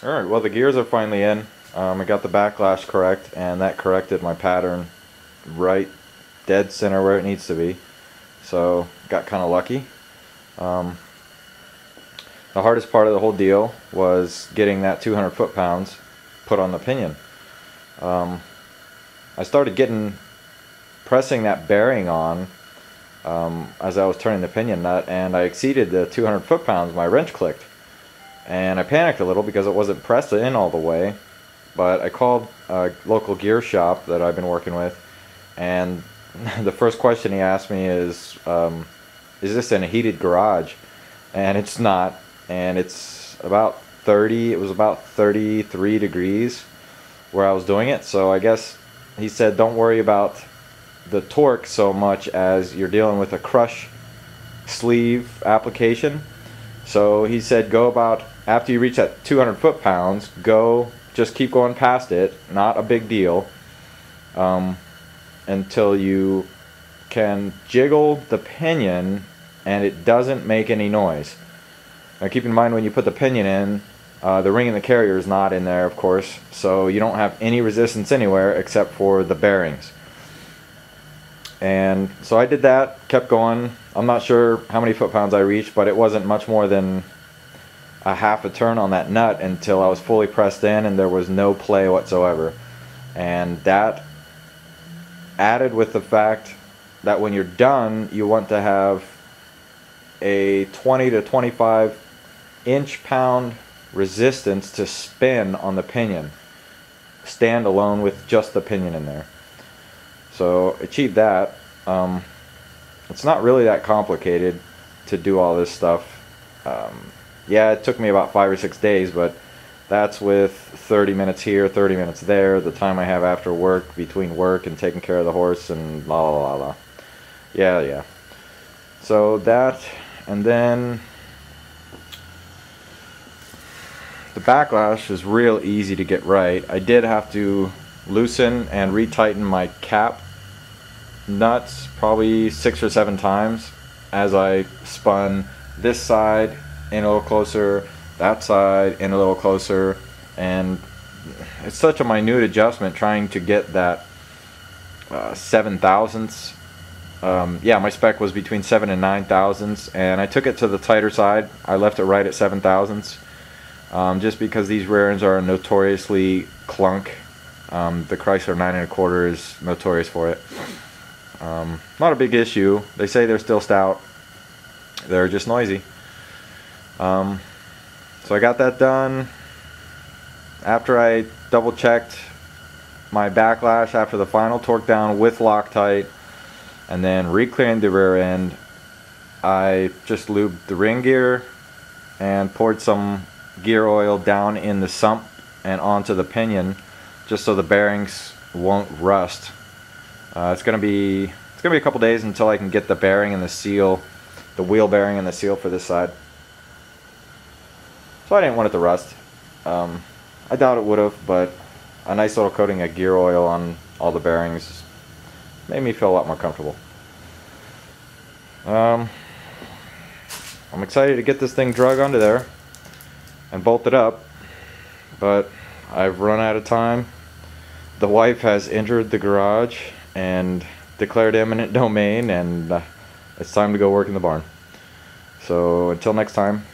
Alright, well the gears are finally in. I got the backlash correct, and that corrected my pattern right dead center where it needs to be. So, got kind of lucky. Um, the hardest part of the whole deal was getting that 200 foot-pounds put on the pinion. I started pressing that bearing on as I was turning the pinion nut, and I exceeded the 200 foot-pounds. My wrench clicked. And I panicked a little because it wasn't pressed in all the way, but I called a local gear shop that I've been working with, and the first question he asked me is this in a heated garage? And it's not, and it's about 30, it was about 33 degrees where I was doing it, so I guess he said don't worry about the torque so much as you're dealing with a crush sleeve application. So he said go about, after you reach that 200 foot-pounds, just keep going past it, not a big deal, until you can jiggle the pinion and it doesn't make any noise. Now keep in mind when you put the pinion in, the ring in the carrier is not in there, of course, so you don't have any resistance anywhere except for the bearings. And so I did that, kept going. I'm not sure how many foot-pounds I reached, but it wasn't much more than a half a turn on that nut until I was fully pressed in and there was no play whatsoever. And that, added with the fact that when you're done, you want to have a 20 to 25 inch-pound resistance to spin on the pinion, stand alone with just the pinion in there. So achieved that. It's not really that complicated to do all this stuff. Yeah, it took me about 5 or 6 days, but that's with 30 minutes here, 30 minutes there, the time I have after work, between work and taking care of the horse, and la la la la. Yeah. So that, and then the backlash is real easy to get right. I did have to loosen and retighten my cap nuts probably 6 or 7 times as I spun this side in a little closer, that side in a little closer, and it's such a minute adjustment trying to get that 7 thousandths. Yeah, my spec was between 7 and 9 thousandths, and I took it to the tighter side. I left it right at 7 thousandths, just because these rear ends are notoriously clunk. The Chrysler 9 1/4 is notorious for it. Not a big issue. They say they're still stout. They're just noisy. So I got that done. After I double checked my backlash after the final torque down with Loctite and then re-clearing the rear end, I just lubed the ring gear and poured some gear oil down in the sump and onto the pinion just so the bearings won't rust. It's gonna be a couple days until I can get the bearing and the seal, the wheel bearing and the seal for this side. So I didn't want it to rust. I doubt it would have, but a nice little coating of gear oil on all the bearings made me feel a lot more comfortable. I'm excited to get this thing drug onto there and bolted up, but I've run out of time. The wife has entered the garage and declared eminent domain, and it's time to go work in the barn. So until next time,